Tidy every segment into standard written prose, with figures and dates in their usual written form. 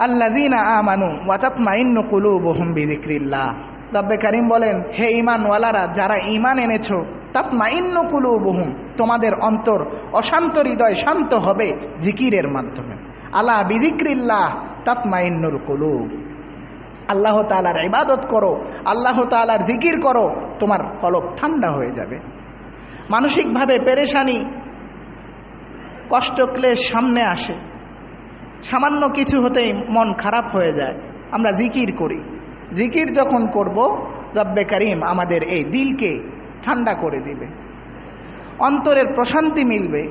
আল্লাযীনা আমানু ওয়া তাতমাইন্নু কুলুবুহুম বিযিকরিল্লাহ। রব্বে কারীম বলেন, হে ঈমানওয়ালারা, যারা ঈমান এনেছো, তাতমাইন্নু কুলুবুহুম, তোমাদের অন্তর, অশান্ত হৃদয় শান্ত হবে জিকিরের মাধ্যমে। আলা বিযিকরিল্লাহ তাতমাইন্নুল কুলুব। আল্লাহ তাআলার ইবাদত করো, আল্লাহ তাআলার জিকির করো, তোমার কলব ঠান্ডা হয়ে যাবে। মানসিকভাবে পেরেশানি, কষ্ট, ক্লেশ সামনে আসে, সামান্য কিছু হতেই মন খারাপ হয়ে যায়, আমরা জিকির করি। জিকির যখন করব, রব্বে কারীম আমাদের এই দিলকে ঠান্ডা করে দিবে, অন্তরের প্রশান্তি মিলবে।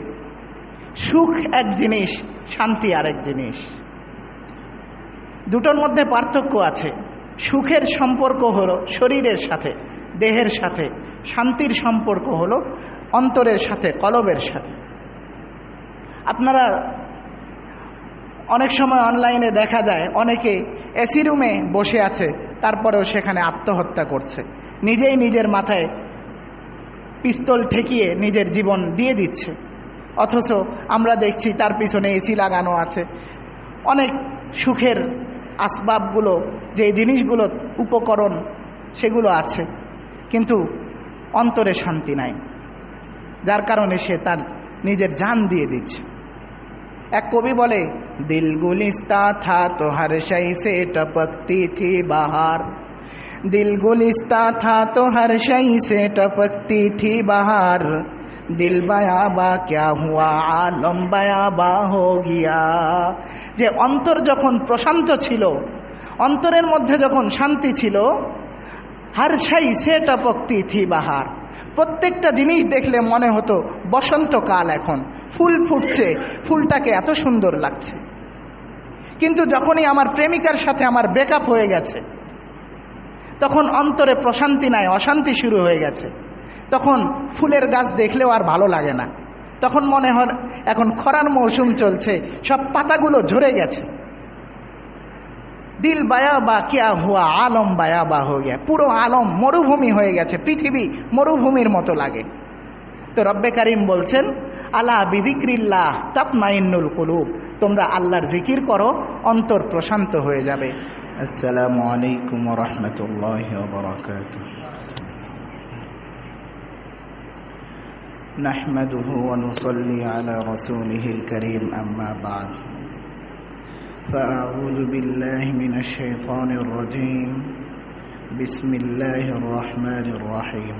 সুখ এক জিনিস, শান্তি আরেক জিনিস, দুটোর মধ্যে পার্থক্য আছে। সুখের সম্পর্ক হলো শরীরের সাথে, দেহের সাথে, শান্তির সম্পর্ক হলো অন্তরের সাথে, কলবের সাথে। আপনারা অনেক সময় অনলাইনে দেখা যায় অনেকে এসি রুমে বসে আছে, তারপরেও সেখানে আত্মহত্যা করছে, নিজেই নিজের মাথায় পিস্তল ঠেকিয়ে নিজের জীবন দিয়ে দিচ্ছে। অথচ আমরা দেখছি তার পিছনে এসি লাগানো আছে, অনেক সুখের আসবাবগুলো, যে জিনিসগুলো উপকরণ, সেগুলো আছে, কিন্তু অন্তরে শান্তি নাই, যার কারণে সে তার নিজের জান দিয়ে দিচ্ছে। এক কবি বলে, দিল গুলিস্তা থা তো হর শৈ সে টপকতি থি বাহার, দিল গুলিস্তা থা তো হর শৈ সে টপকতি থি বাহার, দিল বায়াবা ক্যা হুয়া আলম বায়াবা হো গিয়া। যে অন্তর যখন প্রশান্ত ছিল, অন্তরের মধ্যে যখন শান্তি ছিল, হর শৈ সে টপকতি থি বাহার, প্রত্যেকটা জিনিস দেখলে মনে হতো বসন্তকাল, এখন ফুল ফুটছে, ফুলটাকে এত সুন্দর লাগছে। কিন্তু যখনই আমার প্রেমিকার সাথে আমার ব্রেকআপ হয়ে গেছে, তখন অন্তরে প্রশান্তি নাই, অশান্তি শুরু হয়ে গেছে। তখন ফুলের গাছ দেখলেও আর ভালো লাগে না, তখন মনে হয় এখন খরার মৌসুম চলছে, সব পাতাগুলো ঝরে গেছে। দিল বায়াবা কিয়া হুয়া আলম বায়াবা হয়ে গিয়া, পুরো আলম মরুভূমি হয়ে গেছে, পৃথিবী মরুভূমির মতো লাগে। তো রব্বে কারীম বলছেন, আলা বিযিকরিল্লাহ তাতমাইন্নুল কুলুব, তোমরা আল্লাহর জিকির করো, অন্তর প্রশান্ত হয়ে যাবে। আসসালামু আলাইকুম ওয়া রাহমাতুল্লাহি ওয়া বারাকাতুহু। নাহমাদুহু ওয়া নুসাল্লি আলা রাসূলিহিল কারীম, আম্মা বা'দ। فأعوذ بالله من الشيطان الرجيم. بسم الله الرحمن الرحيم.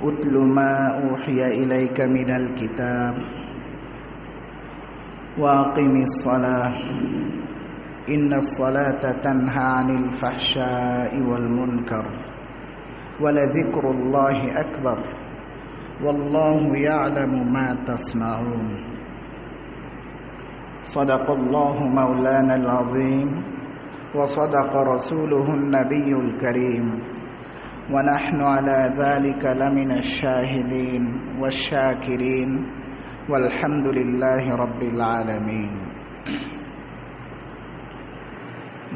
أتل ما أوحي إليك من الكتاب وأقم الصلاة إن الصلاة تنهى عن الفحشاء والمنكر ولذكر الله أكبر والله يعلم ما تصنعون. صدق الله مولانا العظيم وصدق رسوله النبي الكريم ونحن على ذلك لمن الشاهدين والشاكرين والحمد لله رب العالمين.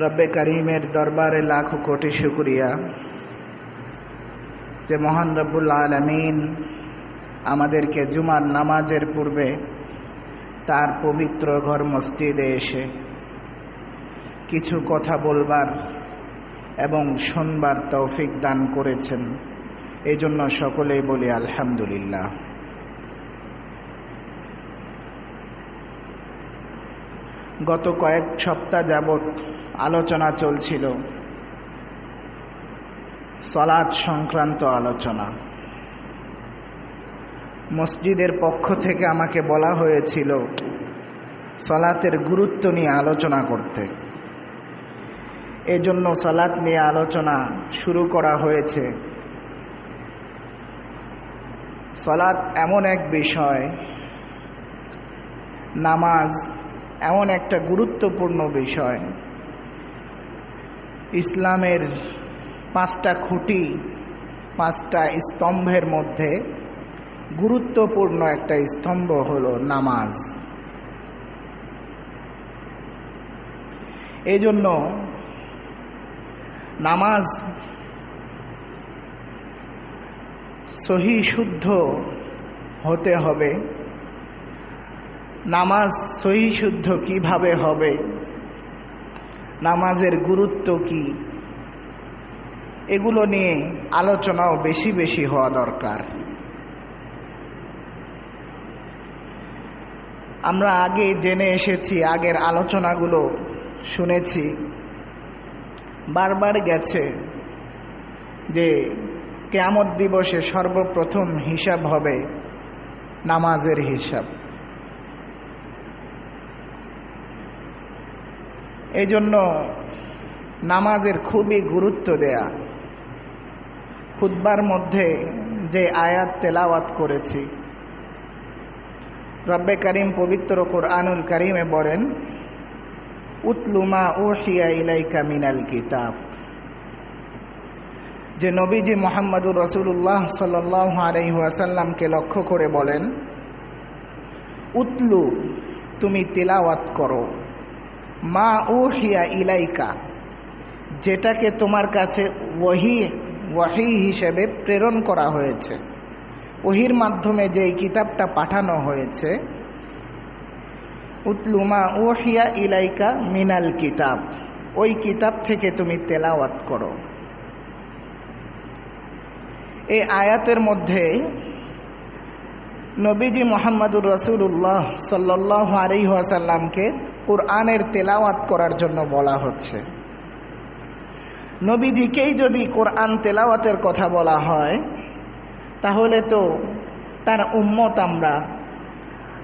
রব্বে কারীমের দরবারে লাখো কোটি শুকরিয়া যে মহান রব্বুল আলামিন আমাদেরকে জুমার নামাজের পূর্বে তার পবিত্র ঘর মসজিদে এসে কিছু কথা বলবার এবং শুনবার তৌফিক দান করেছেন, এই জন্য সকলেই বলি আলহামদুলিল্লাহ। গত কয়েক সপ্তাহ যাবৎ আলোচনা চলছিল, সালাত সংক্রান্ত আলোচনা। মসজিদের পক্ষ থেকে আমাকে বলা হয়েছিল সালাতের গুরুত্ব নিয়ে আলোচনা করতে, এজন্য সালাত নিয়ে আলোচনা শুরু করা হয়েছে। সালাত এমন এক বিষয়, নামাজ এমন একটা গুরুত্বপূর্ণ বিষয়, ইসলামের পাঁচটা খুঁটি, পাঁচটা স্তম্ভের মধ্যে গুরুত্বপূর্ণ একটা স্তম্ভ হলো নামাজ। এজন্য নামাজ সহি শুদ্ধ হতে হবে, নামাজ সহি শুদ্ধ কিভাবে হবে, নামাজের গুরুত্ব কি, এগুলো নিয়ে আলোচনাও বেশি বেশি হওয়া দরকার। আমরা আগে জেনে এসেছি, আগের আলোচনাগুলো শুনেছি, বারবার গেছে যে কিয়ামত দিবসে সর্বপ্রথম হিসাব হবে নামাজের হিসাব। এই জন্য নামাজের খুবই গুরুত্ব দেয়া। খুতবার মধ্যে যে আয়াত তেলাওয়াত করেছি, রব্বে কারীম পবিত্র কুরআনুল কারীমে বলেন, উতলু মা উহিয়া ইলাইকা মিনাল কিতাব, যে নবীজি মুহাম্মদুর রাসূলুল্লাহ সাল্লাল্লাহু আলাইহি ওয়াসাল্লামকে লক্ষ্য করে বলেন, উতলু, তুমি তিলাওয়াত করো, মা উহিয়া ইলাইকা, যেটাকে তোমার কাছে ওয়াহি হিসেবে প্রেরণ করা হয়েছে, ওহির মাধ্যমে যে কিতাবটা পাঠানো হয়েছে। উতলু মা উহিয়া ইলাইকা মিনাল কিতাব, ওই কিতাব থেকে তুমি তেলাওয়াত করো। এই আয়াতের মধ্যে নবীজি মুহাম্মদুর রাসূলুল্লাহ সাল্লাল্লাহু আলাইহি ওয়াসাল্লামকে কুরআনের তেলাওয়াত করার জন্য বলা হচ্ছে। নবীজিকেই যদি কোরআন তেলাওয়াতের কথা বলা হয়, তাহলে তো তার উম্মত আমরা,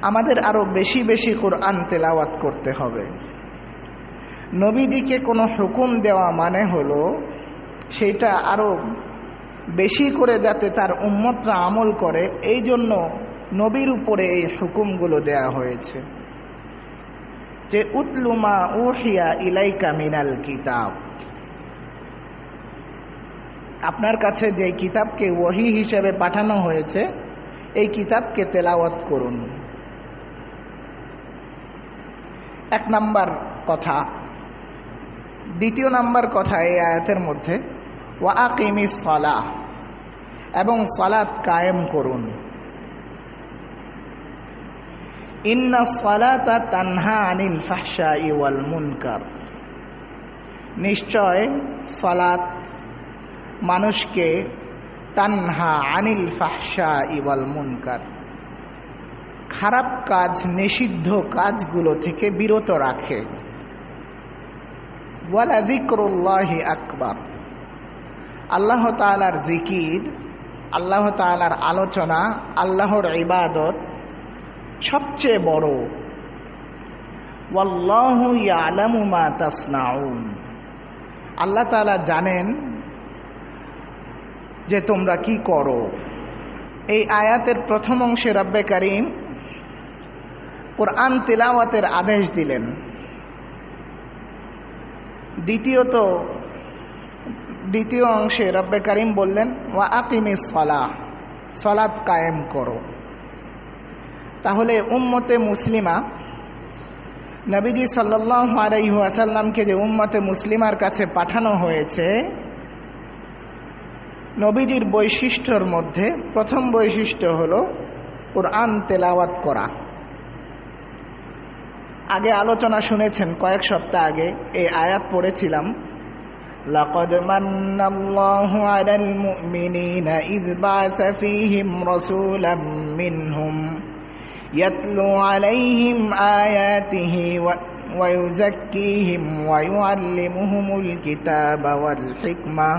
আমাদের আরো বেশি বেশি কোরআন তেলাওয়াত করতে হবে। নবীজিকে কোনো হুকুম দেওয়া মানে হলো সেটা আরো বেশি করে যাতে তার উম্মতরা আমল করে, এই জন্য নবীর উপরে এই হুকুমগুলো দেয়া হয়েছে, যে উতলু মা উহিয়া ইলাইকা মিনাল কিতাব, আপনার কাছে যে কিতাবকে ওহী হিসেবে পাঠানো হয়েছে এই কিতাবকে তেলাওয়াত করুন। এক নাম্বার কথা। দ্বিতীয় নাম্বার কথা এই আয়াতের মধ্যে, ওয়া আকিমিস সালাহ, এবং সালাত কায়েম করুন। ইন্না সালাতা তানহা আনিল ফাহশাই ওয়াল মুনকার, নিশ্চয় সালাত মানুষকে তানহা আনিল ফাহশাই ওয়াল মুনকার, খারাপ কাজ নিষিদ্ধ কাজগুলো থেকে বিরত রাখে। ওয়ালা যিকরুল্লাহি আকবার, আল্লাহ তাআলার জিকির, আল্লাহ তাআলার আলোচনা, আল্লাহর ইবাদত সবচেয়ে বড়। ওয়াল্লাহু ইয়ালামু মা তাসনাউন, আল্লাহ তাআলা জানেন যে তোমরা কি করো। এই আয়াতের প্রথম অংশে রব্বে কারীম কোরআন তিলাওয়াতের আদেশ দিলেন। দ্বিতীয় অংশে রব্বে কারীম বললেন, ওয়া আকিমিস সালাহ, সালাত কায়েম করো। তাহলে উম্মতে মুসলিমা, নবীজি সাল্লাল্লাহু আলাইহি ওয়াসাল্লামকে যে উম্মতে মুসলিমার কাছে পাঠানো হয়েছে, নবীজির বৈশিষ্ট্যর মধ্যে প্রথম বৈশিষ্ট্য হলো কোরআন তেলাওয়াত করা। আগে আলোচনা শুনেছেন, কয়েক সপ্তাহ আগে এই আয়াত পড়েছিলাম, লাকাদ মান্নাল্লাহু আলাল মুমিনিনা ইয বা'আসা ফীহিম রাসূলাম মিনহুম ইয়াতলু আলাইহিম আয়াতিহি ওয়া ইউযাক্কিহিম ওয়া ইউআল্লিমুহুমুল কিতাবা ওয়াল হিকমাহ।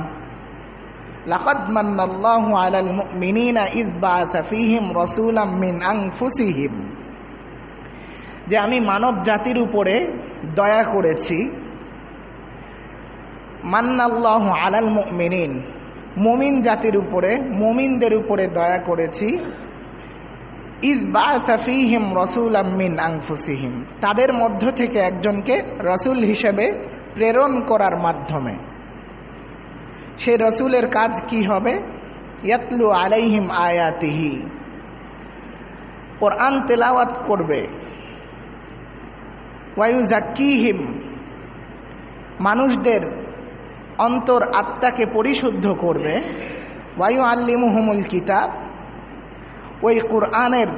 লাকাদ মান্নাল্লাহু আলাল মুমিনিনা ইয বা'আসা ফীহিম রাসূলাম মিন আনফুসিহিম, যে আমি মানব জাতির উপরে দয়া করেছি। মান্নাল্লাহু আলাল মুমিনিন, মুমিন জাতির উপরে, মুমিনদের উপরে দয়া করেছি। ইয বা'আসা ফীহিম রাসূলাম মিন আনফুসিহিম, তাদের মধ্য থেকে একজনকে রাসূল হিসেবে প্রেরণ করার মাধ্যমে। সেই রাসূলের কাজ কি হবে? ইয়াতলু আলাইহিম আয়াতিহি, কোরআন তেলাওয়াত করবে। ওয়া ইউযাক্কিহিম, মানুষদের অন্তর আত্মাকে পরিশুদ্ধ করবে। ওয়া ইউআল্লিমুহুমুল কিতাব, ওই কোরআনের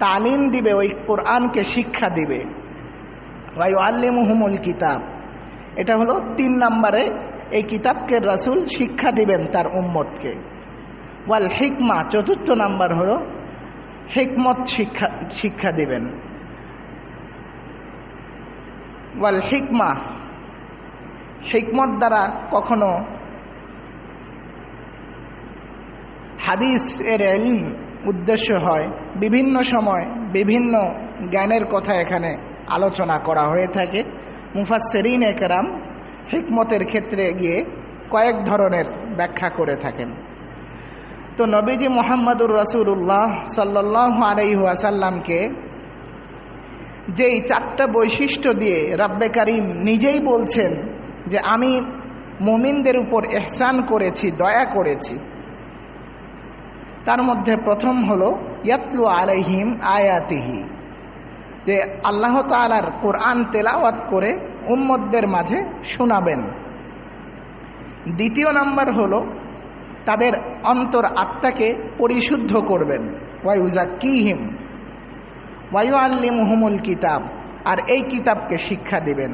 তালিম দিবে, ওই কোরআনকে শিক্ষা দিবে। ওয়া ইউআল্লিমুহুমুল কিতাব, এটা হলো 3 নম্বরে এই কিতাবকে রাসূল শিক্ষা দিবেন তার উম্মতকে। ওয়াল হিকমা, 4র্থ নাম্বার হলো হিকমত শিক্ষা দিবেন। ওয়াল হিকমা, হিকমত দ্বারা কখনো হাদিস এর ইলম উদ্দেশ্য হয়। বিভিন্ন সময় বিভিন্ন জ্ঞানের কথা এখানে আলোচনা করা হয়ে থাকে। মুফাসসিরিনে কেরাম হিকমতের ক্ষেত্রে গিয়ে কয়েক ধরনের ব্যাখ্যা করে থাকেন। তো নবীজি মুহাম্মদুর রাসূলুল্লাহ সাল্লাল্লাহু আলাইহি ওয়াসাল্লামকে যেই 4টা বৈশিষ্ট্য দিয়ে রব্বে কারীম নিজেই বলছেন যে আমি মুমিনদের উপর ইহসান করেছি, দয়া করেছি, তার মধ্যে প্রথম হলো ইয়াতলু আলাইহিম আয়াতিহি, যে আল্লাহ তাআলার কোরআন তেলাওয়াত করে উম্মতদের মাঝে শোনাবেন। দ্বিতীয় নাম্বার হলো তাদের অন্তর আত্মাকে পরিশুদ্ধ করবেন। ওয়া ইউযাক্কিহিম ওয়া ইউআল্লিমুহুমুল কিতাব, আর এই কিতাবকে শিক্ষা দিবেন।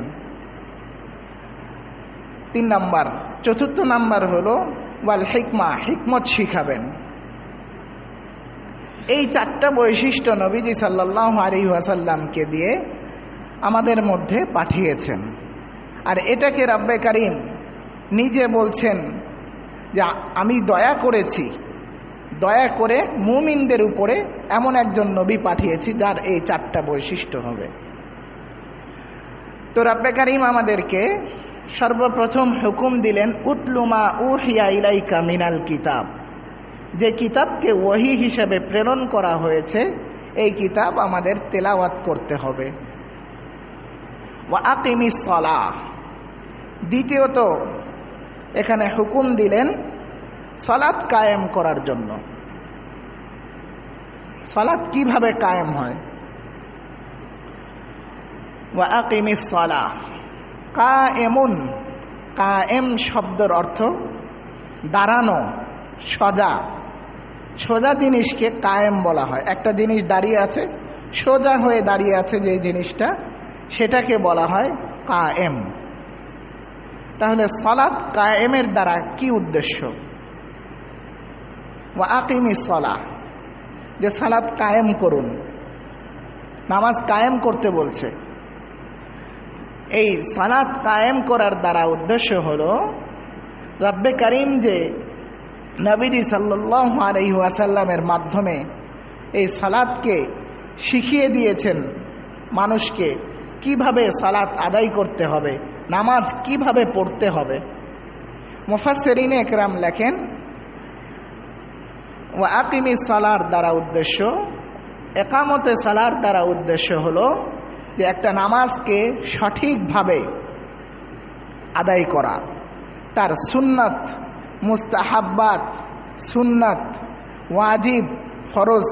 3 নাম্বার। 4র্থ নাম্বার হলো ওয়াল হিকমা, হিকমত শিখাবেন। এই 4টা বৈশিষ্ট্য নবীজি সাল্লাল্লাহু আলাইহি ওয়াসাল্লামকে দিয়ে আমাদের মধ্যে পাঠিয়েছেন। আর এটাকে রব্বে কারীম নিজে বলছেন যে আমি দয়া করেছি, দয়া করে মুমিনদের উপরে এমন একজন নবী পাঠিয়েছি যার এই 4টা বৈশিষ্ট্য হবে। তো রব্বে কারীম আমাদেরকে সর্বপ্রথম হুকুম দিলেন উতলু মা উহিয়া ইলাইকা মিনাল কিতাব, যে কিতাবকে ওহী হিসেবে প্রেরণ করা হয়েছে এই কিতাব আমাদের তেলাওয়াত করতে হবে। ওয়া আকিমিস সালাহ, দ্বিতীয়ত এখানে হুকুম দিলেন সালাত কায়েম করার জন্য। সালাত কিভাবে কায়েম হয়? ওয়া আকিমিস সালাহ, কায়েমুন, কায়েম শব্দের অর্থ দাঁড়ানো, সোজা। সোজা জিনিসকে কায়েম বলা হয়। একটা জিনিস দাঁড়িয়ে আছে, সোজা হয়ে দাঁড়িয়ে আছে যে জিনিসটা, সেটাকে বলা হয় কায়েম। তাহলে সালাত কায়েমের দ্বারা কি উদ্দেশ্য? ওয়া আকিমিস সালাহ, যে সালাত কায়েম করুন, নামাজ কায়েম করতে বলছে। এই সালাত কায়েম করার দ্বারা উদ্দেশ্য হলো রব্বে কারীম যে নবীজি সাল্লাল্লাহু আলাইহি ওয়াসাল্লামের মাধ্যমে এই সালাতকে শিখিয়ে দিয়েছেন মানুষকে, কিভাবে সালাত আদায় করতে হবে, নামাজ কিভাবে পড়তে হবে। মুফাসসিরিনে একরাম লেখেন ওয়া আকিমিস সালার দ্বারা উদ্দেশ্য, একামতে সালার দ্বারা উদ্দেশ্য হলো যে একটা নামাজকে সঠিকভাবে আদায় করা, তার সুন্নত, মুস্তাহাব্বাত, সুন্নাত, ওয়াজিব, ফরজ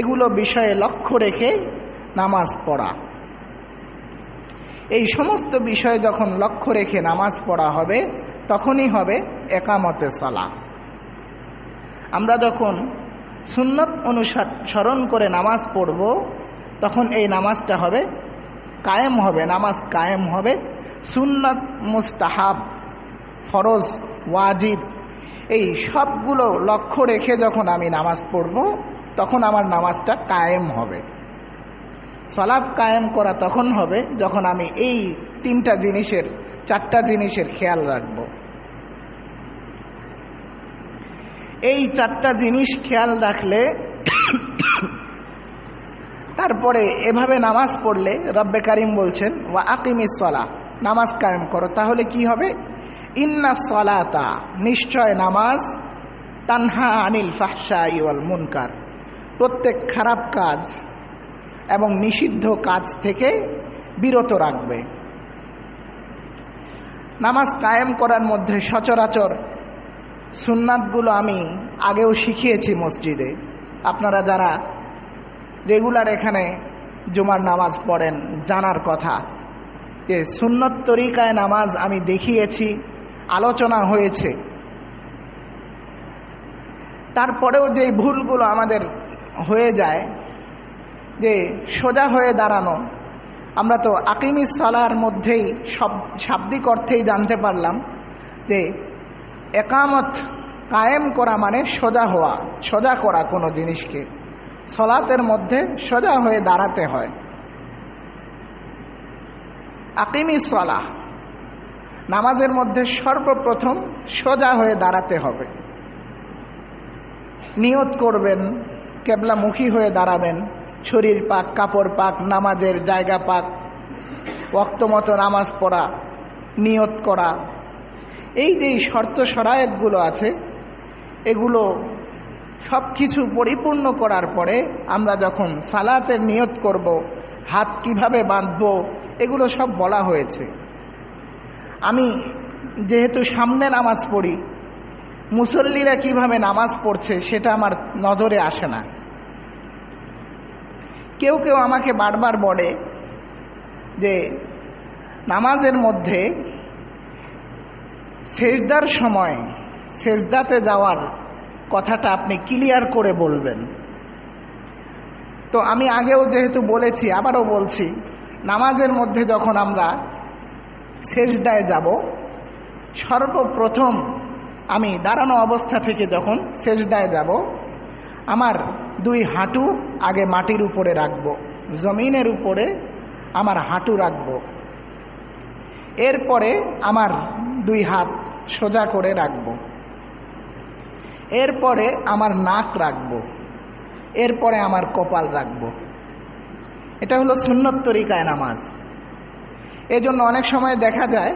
এগুলো বিষয়ে লক্ষ্য রেখে নামাজ পড়া। এই সমস্ত বিষয় যখন লক্ষ্য রেখে নামাজ পড়া হবে তখনই হবে একামতে সালাহ। আমরা যখন সুন্নত অনুসরণ করে নামাজ পড়ব তখন এই নামাজটা হবে কায়েম হবে, নামাজ কায়েম হবে। সুন্নত, মুস্তাহাব, ফরজ, ওয়াজিব এই সবগুলো লক্ষ্য রেখে যখন আমি নামাজ পড়ব তখন আমার নামাজটা কায়েম হবে। সালাত কায়েম করা তখন হবে যখন আমি এই 3টা জিনিসের, 4টা জিনিসের খেয়াল রাখব। এই 4টা জিনিস খেয়াল রাখলে তারপরে এভাবে নামাজ পড়লে রব্বে কারীম বলছেন ওয়া আকিমিস সালাহ, নামাজ কায়েম করো। তাহলে কি হবে? ইন্নাস সালাতা, নিশ্চয় নামাজ, তানহা আনিল ফাহশাই ওয়াল মুনকার, প্রত্যেক খারাপ কাজ এবং নিষিদ্ধ কাজ থেকে বিরত রাখবে। নামাজ কায়েম করার মধ্যে সচরাচর সুন্নাতগুলো আমি আগেও শিখিয়েছি মসজিদে। আপনারা যারা রেগুলার এখানে জুমার নামাজ পড়েন জানার কথা যে সুন্নত তরিকায় নামাজ আমি দেখিয়েছি, আলোচনা হয়েছে। তারপরেও যে ভুলগুলো আমাদের হয়ে যায় যে সোজা হয়ে দাঁড়ানো, আমরা তো আকিমিস সালার মধ্যেই শাব্দিক অর্থেই জানতে পারলাম যে একামত কায়েম করা মানে সোজা হওয়া, সোজা করা কোনো জিনিসকে। সলাতের মধ্যে সোজা হয়ে দাঁড়াতে হয়। আকিমিস সালাহ, নামাজের মধ্যে সর্বপ্রথম সোজা হয়ে দাঁড়াতে হবে। নিয়ত করবেন, কেবলামুখী হয়ে দাঁড়াবেন, শরীর পাক, কাপড় পাক, নামাজের জায়গা পাক, ওয়াক্ত মতো নামাজ পড়া, নিয়ত করা, এই যে শর্ত শরায়েতগুলো আছে এগুলো সব কিছু পরিপূর্ণ করার পরে আমরা যখন সালাতের নিয়ত করব, হাত কিভাবে বাঁধব, এগুলো সব বলা হয়েছে। আমি যেহেতু সামনে নামাজ পড়ি, মুসল্লিরা কিভাবে নামাজ পড়ছে সেটা আমার নজরে আসে না। কেউ কেউ আমাকে বারবার বলে যে নামাজের মধ্যে সেজদার সময় সেজদাতে যাওয়ার কথাটা আপনি ক্লিয়ার করে বলবেন। তো আমি আগেও যেহেতু বলেছি, আবারও বলছি, নামাজের মধ্যে যখন আমরা সেজদায় যাব, সর্বপ্রথম আমি দাঁড়ানো অবস্থা থেকে যখন সেজদায় যাব, আমার দুই হাঁটু আগে মাটির উপরে রাখব, জমিনের উপরে আমার হাঁটু রাখব। এরপরে আমার দুই হাত সোজা করে রাখব। এরপরে আমার নাক রাখব। এরপরে আমার কপাল রাখব। এটা হলো সুন্নত তরিকায় নামাজ। এজন্য অনেক সময় দেখা যায়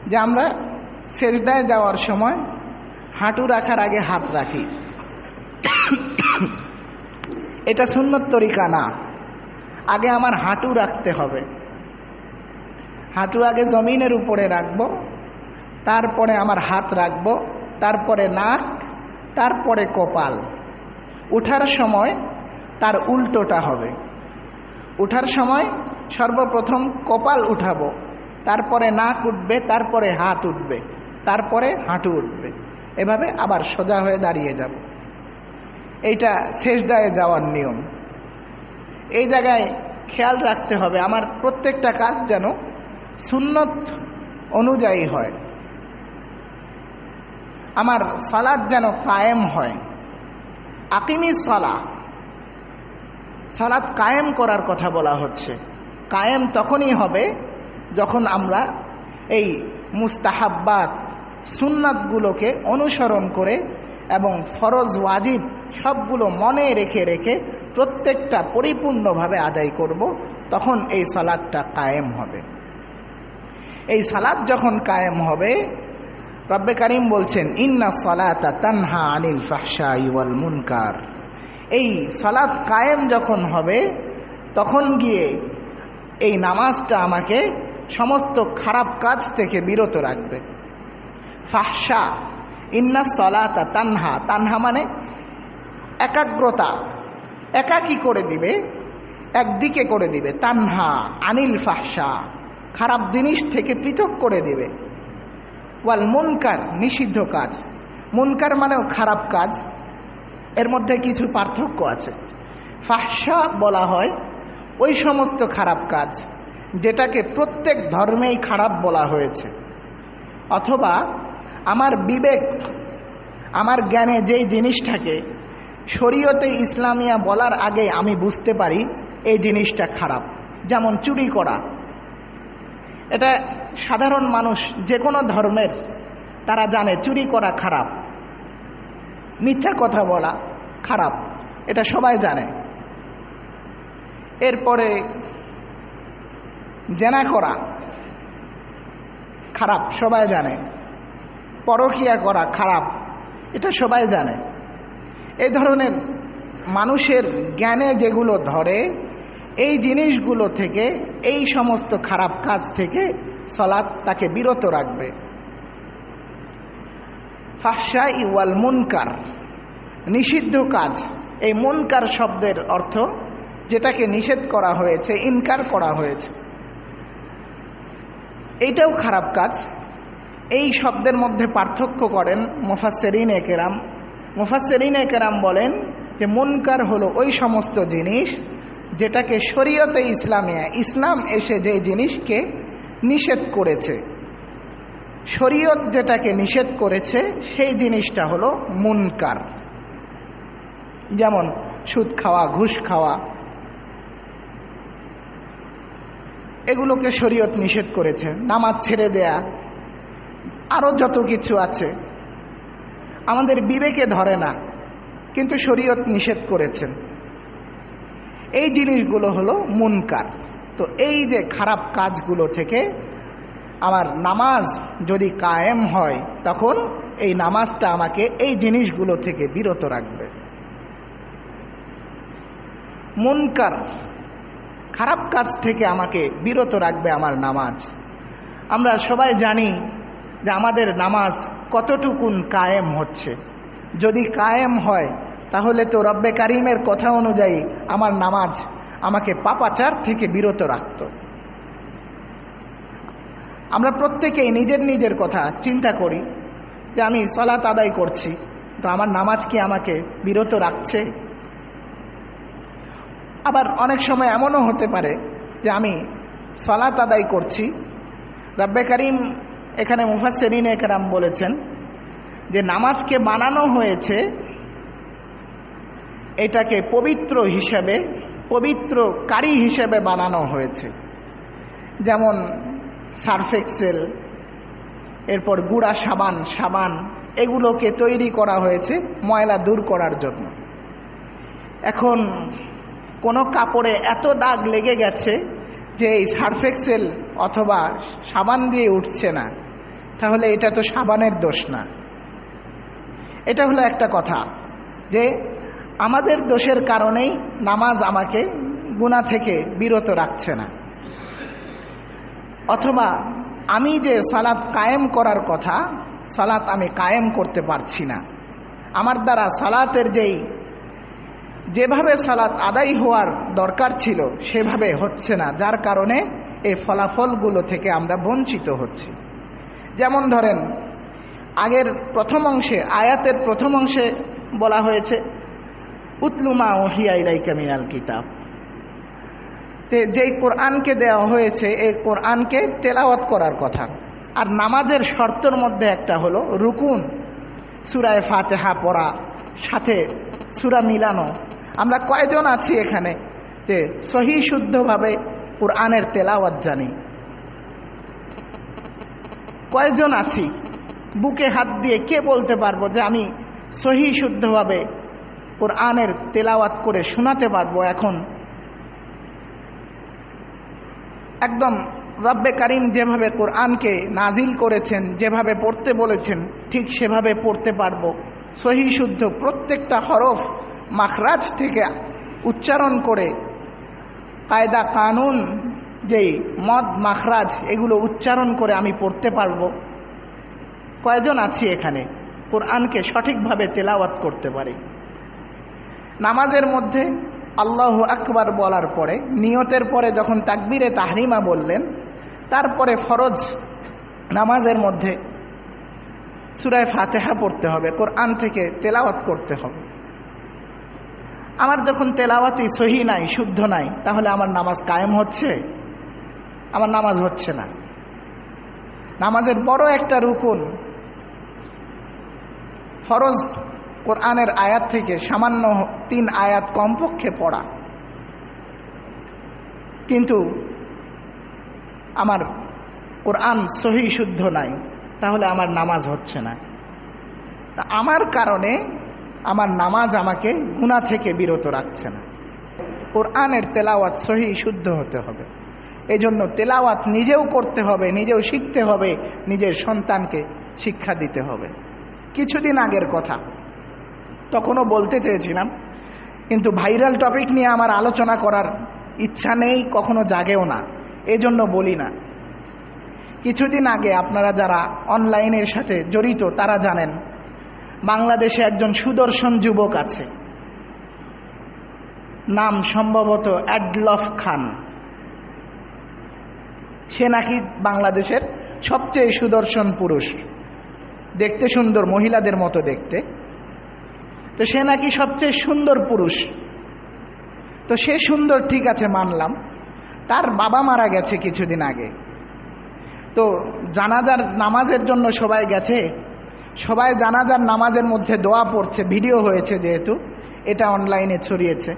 যে আমরা সেজদায় যাওয়ার সময় হাঁটু রাখার আগে হাত রাখি। এটা সুন্নত তরিকা না। আগে আমার হাঁটু রাখতে হবে। হাঁটু আগে জমিনের উপরে রাখব, তারপরে আমার হাত রাখব, তারপরে নাক, তারপরে কপাল। উঠার সময় তার উল্টোটা হবে। উঠার সময় সর্বপ্রথম কপাল উঠাবো, তারপরে নাক উঠবে, তারপরে হাত উঠবে, তারপরে হাঁটু উঠবে। এভাবে আবার সোজা হয়ে দাঁড়িয়ে যাব। এইটা সেজদায় যাওয়ার নিয়ম। এই জায়গায় খেয়াল রাখতে হবে আমার প্রত্যেকটা কাজ যেন সুন্নত অনুযায়ী হয়, আমার সালাত যেন কায়েম হয়। আকিমিস সালাহ, সালাত কায়েম করার কথা বলা হচ্ছে। কায়েম তখনই হবে যখন আমরা এই মুস্তাহাব্বাত সুন্নাতগুলোকে অনুসরণ করে এবং ফরজ ওয়াজিব সবগুলো মনে রেখে রেখে প্রত্যেকটা পরিপূর্ণভাবে আদায় করব, তখন এই সালাতটা কায়েম হবে। এই সালাত যখন কায়েম হবে, রব্বে কারিম বলছেন ইন্না সালাতা তানহা আনিল ফাহশাই ওয়াল মুনকার। এই সালাত কায়েম যখন হবে তখন গিয়ে এই নামাজটা আমাকে সমস্ত খারাপ কাজ থেকে বিরত রাখবে। ফাহশা, ইন্না সালাতা তানহা, তানহা মানে একাগ্রতা, একাকী করে দিবে, একদিকে করে দিবে। তানহা আনিল ফাহশা, খারাপ জিনিস থেকে পৃথক করে দিবে। ওয়াল মুনকার, নিষিদ্ধ কাজ। মুনকার মানেও খারাপ কাজ, এর মধ্যে কিছু পার্থক্য আছে। ফাহশা বলা হয় ওই সমস্ত খারাপ কাজ যেটাকে প্রত্যেক ধর্মেই খারাপ বলা হয়েছে, অথবা আমার বিবেক, আমার জ্ঞানে যেই জিনিসটাকে শরীয়তে ইসলামিয়া বলার আগে আমি বুঝতে পারি এই জিনিসটা খারাপ। যেমন চুরি করা, এটা সাধারণ মানুষ যে কোনো ধর্মের তারা জানে চুরি করা খারাপ, মিথ্যা কথা বলা খারাপ, এটা সবাই জানে। এরপরে জেনা করা খারাপ, সবাই জানে। পরকীয়া করা খারাপ, এটা সবাই জানে। এই ধরনের মানুষের জ্ঞানে যেগুলো ধরে, এই জিনিসগুলো থেকে, এই সমস্ত খারাপ কাজ থেকে সালাত তাকে বিরত রাখবে। ফাহশা ওয়াল মুনকার, নিষিদ্ধ কাজ। এই মুনকার শব্দের অর্থ যেটাকে নিষেধ করা হয়েছে, ইনকার করা হয়েছে, এইটাও খারাপ কাজ। এই শব্দের মধ্যে পার্থক্য করেন মুফাসসিরিনে কেরাম। মুফাসসিরিনে কেরাম বলেন যে মুনকার হলো ওই সমস্ত জিনিস যেটাকে শরীয়তে ইসলাম এসে যে জিনিসকে নিষেধ করেছে, শরীয়ত যেটাকে নিষেধ করেছে সেই জিনিসটা হলো মুনকার। যেমন সুদ খাওয়া, ঘুষ খাওয়া, এগুলোকে শরীয়ত নিষেধ করেছে। নামাজ ছেড়ে দেয়া, আরও যত কিছু আছে আমাদের বিবেকে ধরে না, কিন্তু শরীয়ত নিষেধ করেছেন। এই জিনিসগুলো হলো মুনকার। তো এই যে খারাপ কাজগুলো থেকে আমার নামাজ যদি কায়েম হয়, তখন এই নামাজটা আমাকে এই জিনিসগুলো থেকে বিরত রাখবে। মুনকার, খারাপ কাজ থেকে আমাকে বিরত রাখবে আমার নামাজ। আমরা সবাই জানি যে আমাদের নামাজ কতটুকুন কায়েম হচ্ছে। যদি কায়েম হয় তাহলে তো রব্বে কারিমের কথা অনুযায়ী আমার নামাজ আমাকে পাপাচার থেকে বিরত রাখত। আমরা প্রত্যেকেই নিজের নিজের কথা চিন্তা করি যে আমি সালাত আদায় করছি, তো আমার নামাজ কি আমাকে বিরত রাখছে? আবার অনেক সময় এমনও হতে পারে যে আমি সালাত আদায় করছি, রব্বে কারিম এখানে মুফাসসিরিনে কেরাম বলেছেন যে নামাজকে বানানো হয়েছে এটাকে পবিত্র হিসেবে, পবিত্রকারী হিসেবে বানানো হয়েছে। যেমন সার্ফ এক্সেল, এরপর গুঁড়া সাবান এগুলোকে তৈরি করা হয়েছে ময়লা দূর করার জন্য। এখন কোনো কাপড়ে এত দাগ লেগে গেছে যে এই সার্ফ এক্সেল অথবা সাবান দিয়ে উঠছে না, তাহলে এটা তো সাবানের দোষ না। এটা হলো একটা কথা যে আমাদের দোষের কারণেই নামাজ আমাকে গুনাহ থেকে বিরত রাখছে না। অথবা আমি যে সালাত কায়েম করার কথা, সালাত আমি কায়েম করতে পারছি না, আমার দ্বারা সালাতের যেভাবে সালাত আদায় হওয়ার দরকার ছিল সেভাবে হচ্ছে না, যার কারণে এই ফলাফলগুলো থেকে আমরা বঞ্চিত হচ্ছি। যেমন ধরেন আগের প্রথম অংশে, আয়াতের প্রথম অংশে বলা হয়েছে উতলু মা উহিয়া ইলাইকা মিনাল কিতাব, যেই কোরআনকে দেওয়া হয়েছে এই কোরআনকে তেলাওয়াত করার কথা। আর নামাজের শর্তের মধ্যে একটা হলো রুকুন, সূরা ফাতিহা পড়া, সাথে সূরা মিলানো। আমরা কয়জন আছি এখানে যে সহি শুদ্ধভাবে কোরআনের তেলাওয়াত জানি? কয়জন আছি? বুকে হাত দিয়ে কে বলতে পারবো যে আমি সহি শুদ্ধভাবে কোরআনের তেলাওয়াত করে শোনাতে পারবো? এখন একদম রব্বে কারিম যেভাবে কোরআনকে নাজিল করেছেন, যেভাবে পড়তে বলেছেন, ঠিক সেভাবে পড়তে পারবো সহি শুদ্ধ প্রত্যেকটা হরফ মাখরাজ থেকে উচ্চারণ করে, কায়দা কানুন যেই মদ মাখরাজ এগুলো উচ্চারণ করে আমি পড়তে পারবো? কয়জন আছি এখানে কোরআনকে সঠিকভাবে তেলাওয়াত করতে পারি? নামাজের মধ্যে আল্লাহু আকবার বলার পরে, নিয়তের পরে যখন তাকবীরে তাহরিমা বললেন, তারপরে ফরজ নামাজের মধ্যে সূরা ফাতিহা পড়তে হবে, কোরআন থেকে তেলাওয়াত করতে হবে। আমার যখন তেলাওয়াতই সহি নাই, শুদ্ধ নাই, তাহলে আমার নামাজ কায়েম হচ্ছে? আমার নামাজ হচ্ছে না। নামাজের বড় একটা রুকুন ফরজ কোরআনের আয়াত থেকে সামান্য 3 আয়াত কমপক্ষে পড়া, কিন্তু আমার কোরআন সহি শুদ্ধ নাই, তাহলে আমার নামাজ হচ্ছে না। আমার কারণে আমার নামাজ আমাকে গুনাহ থেকে বিরত রাখছে না। কোরআনের তেলাওয়াত সহি শুদ্ধ হতে হবে। এই জন্য তেলাওয়াত নিজেও করতে হবে, নিজেও শিখতে হবে, নিজের সন্তানকে শিক্ষা দিতে হবে। কিছুদিন আগের কথা, তখনও বলতে চেয়েছিলাম, কিন্তু ভাইরাল টপিক নিয়ে আমার আলোচনা করার ইচ্ছা নেই, কখনো জাগেও না, এজন্য বলি না। কিছুদিন আগে আপনারা যারা অনলাইনের সাথে জড়িত তারা জানেন, বাংলাদেশে একজন সুদর্শন যুবক আছে, নাম সম্ভবত অ্যাডলফ খান। সে নাকি বাংলাদেশের সবচেয়ে সুদর্শন পুরুষ, দেখতে সুন্দর, মহিলাদের মতো দেখতে। তো সে নাকি সবচেয়ে সুন্দর পুরুষ। তো সে সুন্দর, ঠিক আছে, মানলাম। তার বাবা মারা গেছে কিছুদিন আগে। তো জানাজার নামাজের জন্য সবাই গেছে, সবাই জানাজার নামাজের মধ্যে দোয়া পড়ছে, ভিডিও হয়েছে, যেহেতু এটা অনলাইনে ছড়িয়েছে,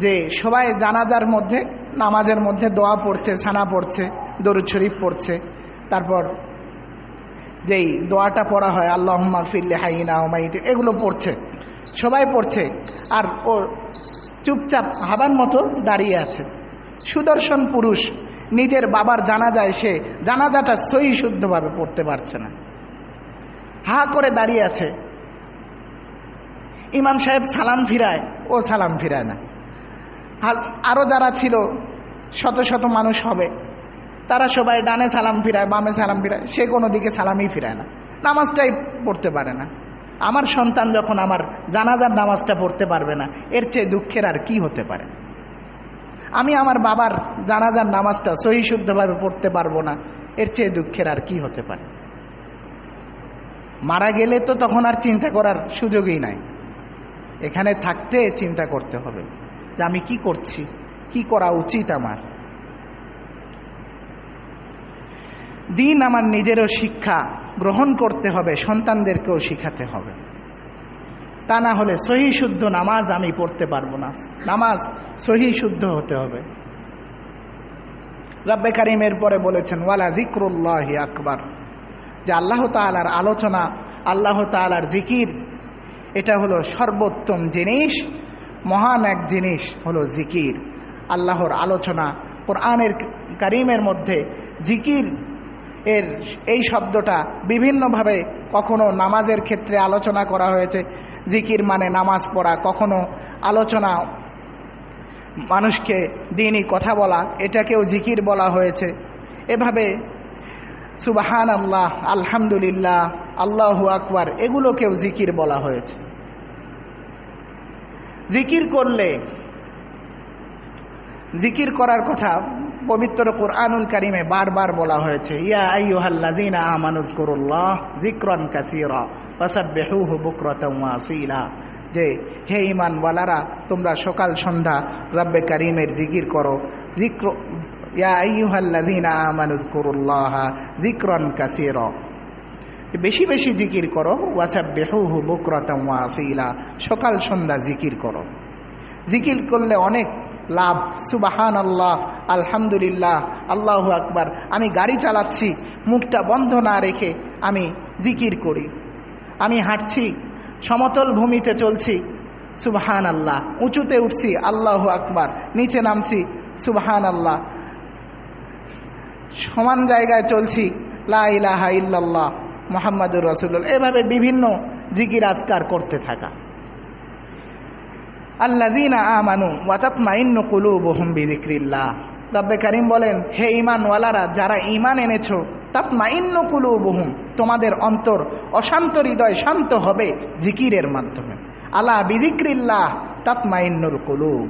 যে সবাই জানাজার মধ্যে নামাজের মধ্যে দোয়া পড়ছে, সানা পড়ছে, দরুদ শরীফ পড়ছে। তারপর যেই দোয়াটা পড়া হয় আল্লাহুম্মা গফিরলি হাইয়িনা ওয়া মাইয়িতিনা, এগুলো পড়ছে, সবাই পড়ছে। আর ও চুপচাপ হাবার মতো দাঁড়িয়ে আছে। সুদর্শন পুরুষ, নিজের বাবার জানাজায় সে জানাজাটা সহি শুদ্ধভাবে পড়তে পারছে না, হা করে দাঁড়িয়ে আছে। ইমাম সাহেব সালাম ফিরায়, ও সালাম ফিরায় না। আরও যারা ছিল, শত শত মানুষ হবে, তারা সবাই ডানে সালাম ফিরায়, বামে সালাম ফিরায়, সে কোনো দিকে সালামই ফিরায় না, নামাজটাই পড়তে পারে না। আমার সন্তান যখন আমার জানাজার নামাজটা পড়তে পারবে না, এর চেয়ে দুঃখের আর কি হতে পারে? আমি আমার বাবার জানাজার নামাজটা সহি শুদ্ধভাবে পড়তে পারবো না, এর চেয়ে দুঃখের আর কি হতে পারে? মারা গেলে তো তখন আর চিন্তা করার সুযোগই নাই। এখানে থাকতে চিন্তা করতে হবে যে আমি কি করছি, কি করা উচিত আমার। দিন আমার নিজেরও শিক্ষা গ্রহণ করতে হবে, সন্তানদেরকেও শিখাতে হবে। তা না হলে সহি শুদ্ধ নামাজ আমি পড়তে পারবো না। নামাজ সহি শুদ্ধ হতে হবে। রব্বে কারিমের পরে বলেছেন ওয়ালা যিকরুল্লাহি আকবার, যে আল্লাহ তাআলার আলোচনা, আল্লাহ তাআলার জিকির, এটা হলো সর্বোত্তম জিনিস, মহান এক জিনিস হলো জিকির, আল্লাহর আলোচনা। কোরআনের কারিমের মধ্যে জিকির এর এই শব্দটা বিভিন্নভাবে, কখনো নামাজের ক্ষেত্রে আলোচনা করা হয়েছে, জিকির মানে নামাজ পড়া, কখনো আলোচনা মানুষকে দ্বীনি কথা বলা, এটাকেও জিকির বলা হয়েছে। এভাবে সুবহানাল্লাহ, আলহামদুলিল্লাহ, আল্লাহু আকবার, এগুলোকেও জিকির বলা হয়েছে। জিকির করলে, জিকির করার কথা পবিত্র কুরআনুল কারীমে বারবার বলা হয়েছে। ইয়া আইয়ুহাল্লাযীনা আমানুযকুরুল্লাহ যিকরান কাসীরা ওয়াসাব্বিহুহু বুকরাতাও ওয়া আসীলা, যে হে ঈমানওয়ালারা, তোমরা সকাল সন্ধ্যা রব্বে কারীমের জিকির করো। ইয়া আইয়ুহাল্লাযীনা আমানুযকুরুল্লাহ যিকরান কাসীরা, বেশি বেশি জিকির করো। ওয়াসাব্বিহুহু বুকরাতাও ওয়া আসীলা, সকাল সন্ধ্যা জিকির করো। জিকির করলে অনেক লাভ। সুবহানাল্লাহ, আলহামদুলিল্লাহ, আল্লাহু আকবার। আমি গাড়ি চালাচ্ছি, মুখটা বন্ধ না রেখে আমি জিকির করি। আমি হাঁটছি, সমতল ভূমিতে চলছি, সুবহানাল্লাহ। উঁচুতে উঠছি, আল্লাহু আকবার। নিচে নামছি, সুবহানাল্লাহ। সমান জায়গায় চলছি, লা ইলাহা ইল্লাল্লাহ মুহাম্মাদুর রাসূলুল্লাহ। এভাবে বিভিন্ন জিকির আজকার করতে থাকা। আল্লাযীনা আমানু ওয়া তাতমাইন্নু কুলুবুহুম বিযিকরিল্লাহ, রব্বে কারীম বলেন, হে ঈমানওয়ালারা, যারা ঈমান এনেছো, তাতমাইন্নু কুলুবুহুম, তোমাদের অন্তর, অশান্ত হৃদয় শান্ত হবে জিকিরের মাধ্যমে। আলা বিযিকরিল্লাহ তাতমাইন্নুল কুলুব,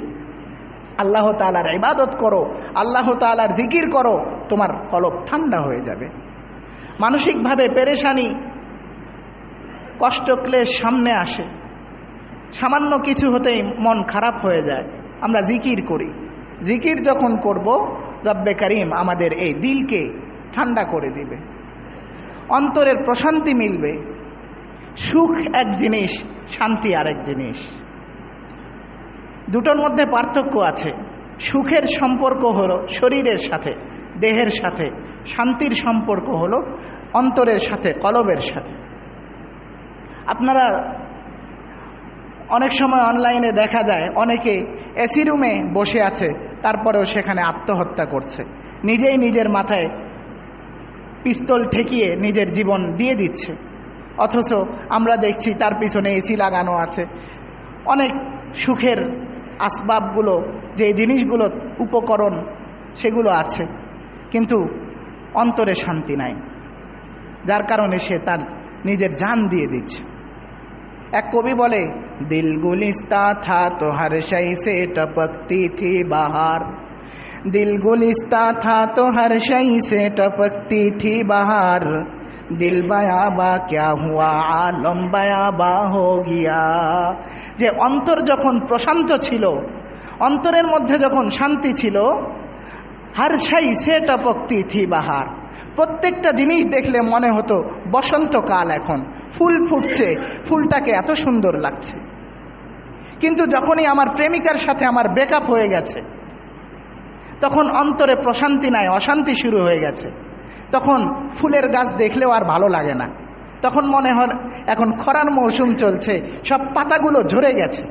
আল্লাহ তাআলার ইবাদত করো, আল্লাহ তাআলার জিকির করো, তোমার কলব ঠান্ডা হয়ে যাবে। মানসিকভাবে পেরেশানি, কষ্ট, ক্লেশ সামনে আসে, সামান্য কিছু হতেই মন খারাপ হয়ে যায়। আমরা জিকির করি, জিকির যখন করব, রব্বে কারীম আমাদের এই দিলকে ঠান্ডা করে দিবে, অন্তরের প্রশান্তি মিলবে। সুখ এক জিনিস, শান্তি আরেক জিনিস, দুটোর মধ্যে পার্থক্য আছে। সুখের সম্পর্ক হলো শরীরের সাথে, দেহের সাথে, শান্তির সম্পর্ক হলো অন্তরের সাথে, কলবের সাথে। আপনারা অনেক সময় অনলাইনে দেখা যায় অনেকে এসি রুমে বসে আছে, তারপরেও সেখানে আত্মহত্যা করছে, নিজেই নিজের মাথায় পিস্তল ঠেকিয়ে নিজের জীবন দিয়ে দিচ্ছে। অথচ আমরা দেখছি তার পিছনে এসি লাগানো আছে, অনেক সুখের আসবাবগুলো, যে জিনিসগুলো, উপকরণ, সেগুলো আছে, কিন্তু অন্তরে শান্তি নাই, যার কারণে সে তার নিজের জান দিয়ে দিচ্ছে। এক কবি বলে, দিল গুলিস্তা থা তো হর শৈ সে টপকতি থি বাহার, দিল গুলিস্তা থা তো হর শৈ সে টপকতি থি বাহার, দিল বায়াবা ক্যা হুয়া আলম বায়াবা হো গিয়া। যে অন্তর যখন প্রশান্ত ছিল, অন্তরের মধ্যে যখন শান্তি ছিল, হার শাই সে টপকতি থি বাহার, প্রত্যেকটা জিনিস দেখলে মনে হতো বসন্তকাল, এখন ফুল ফুটছে, ফুলটাকে এত সুন্দর লাগছে। কিন্তু যখনই আমার প্রেমিকার সাথে আমার ব্রেকআপ হয়ে গেছে, তখন অন্তরে প্রশান্তি নাই, অশান্তি শুরু হয়ে গেছে। তখন ফুলের গাছ দেখলেও আর ভালো লাগে না। তখন মনে হয় এখন খরার মৌসুম চলছে, সব পাতাগুলো ঝরে গেছে।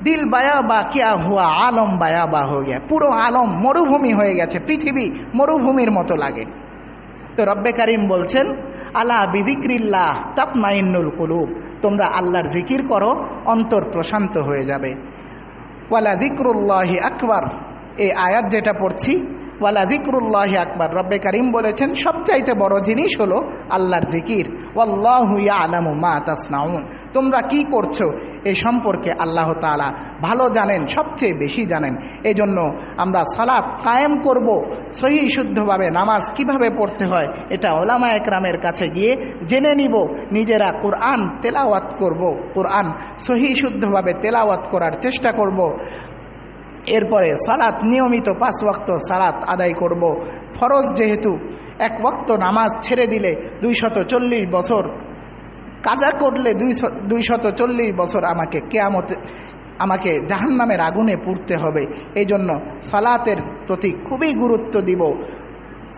দিল বায়া বা কিয়া হুয়া আলম বায়া বা হয়ে গিয়া, পুরো আলম মরুভূমি হয়ে গেছে, পৃথিবী মরুভূমির মতো লাগে। তো রব্বে কারিম বলছেন, আলা বিযিক্রিল্লাহ তাতমাইন্নুল কুলুব, তোমরা আল্লাহর জিকির করো, অন্তর প্রশান্ত হয়ে যাবে। ওয়ালা যিকরুল্লাহি আকবার, এই আয়াত যেটা পড়ছি, ওয়ালা যিকরুল্লাহি আকবার, রব্বে কারিম বলেছেন সবচাইতে বড় জিনিস হলো আল্লাহর জিকির। ওয়াল্লাহু ইয়ালামু মা তাসনাউন, তোমরা কি করছো এই সম্পর্কে আল্লাহ তাআলা ভালো জানেন, সবচেয়ে বেশি জানেন। এজন্য আমরা সালাত কায়েম করব, সহিহ শুদ্ধভাবে নামাজ কিভাবে পড়তে হয় এটা ওলামা একরামের কাছে গিয়ে জেনে নিব, নিজেরা কোরআন তেলাওয়াত করব, কোরআন সহিহ শুদ্ধভাবে তেলাওয়াত করার চেষ্টা করব। এরপরে সালাত নিয়মিত 5 ওয়াক্ত সালাত আদায় করব। ফরজ যেহেতু, 1 ওয়াক্ত নামাজ ছেড়ে দিলে 240 বছর, কাজা করলে 240 বছর আমাকে জাহান্নামের আগুনে পুড়তে হবে। এই জন্য সালাতের প্রতি খুবই গুরুত্ব দিব,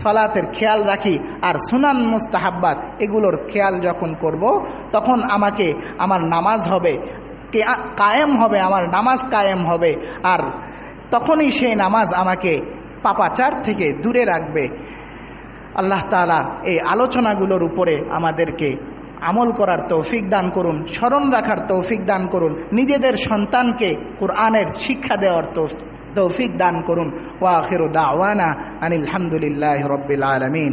সালাতের খেয়াল রাখি। আর সুনান মুস্তাহাব্বাত এগুলোর খেয়াল যখন করব, তখন আমার নামাজ হবে কায়েম হবে, আমার নামাজ কায়েম হবে। আর তখনই সেই নামাজ আমাকে পাপাচার থেকে দূরে রাখবে। আল্লাহ তাআলা এই আলোচনাগুলোর উপরে আমাদেরকে আমল করার তৌফিক দান করুন, স্মরণ রাখার তৌফিক দান করুন, নিজেদের সন্তানকে কোরআনের শিক্ষা দেওয়ার তৌফিক দান করুন। ওয়া আখিরু দাওয়ানা আনিল হামদুলিল্লাহি রাব্বিল আলামিন।